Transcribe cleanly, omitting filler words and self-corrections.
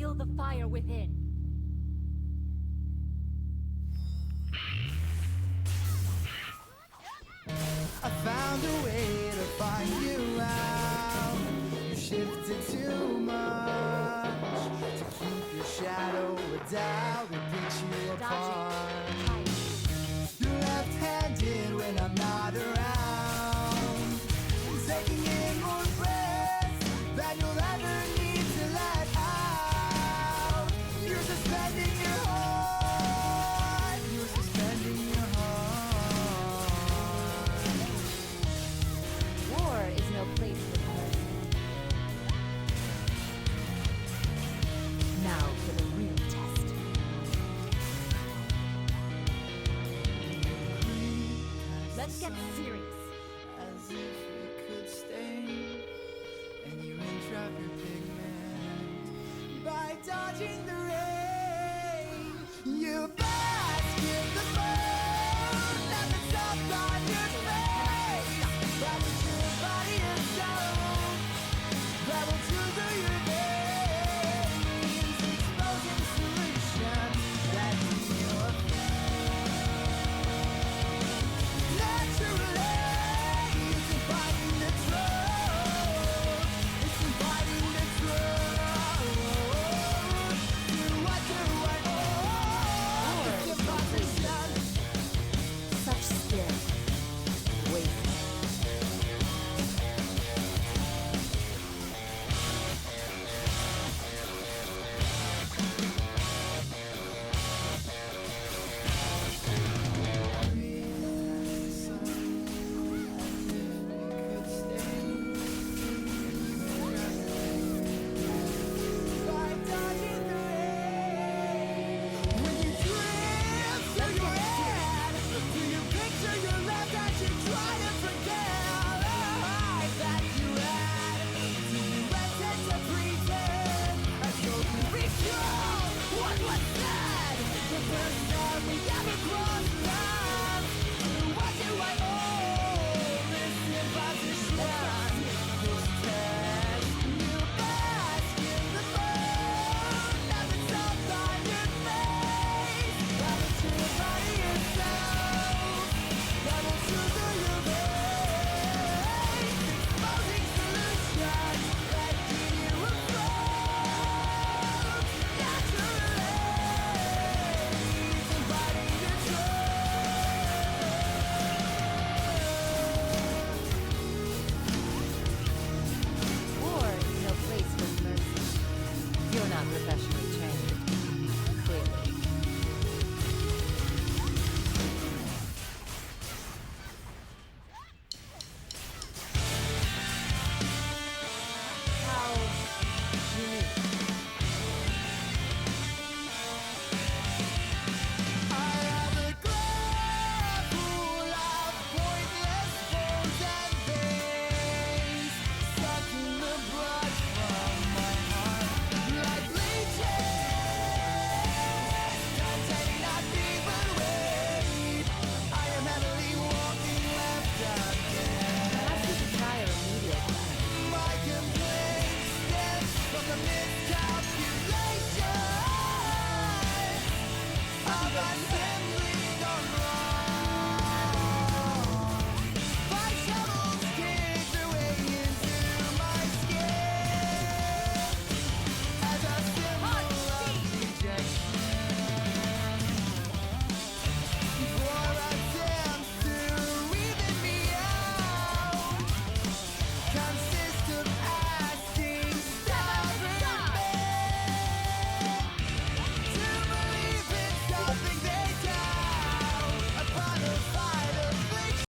feel the fire within. I found a way to find you out. You shifted too much to keep your shadow a doubt. It picks you apart. You're left-handed when I'm not around. Taking in more breaths than you'll ever need to let out. You're suspending your heart. You're suspending your heart. War is no place for hurt. Now for the real test. Let's get serious.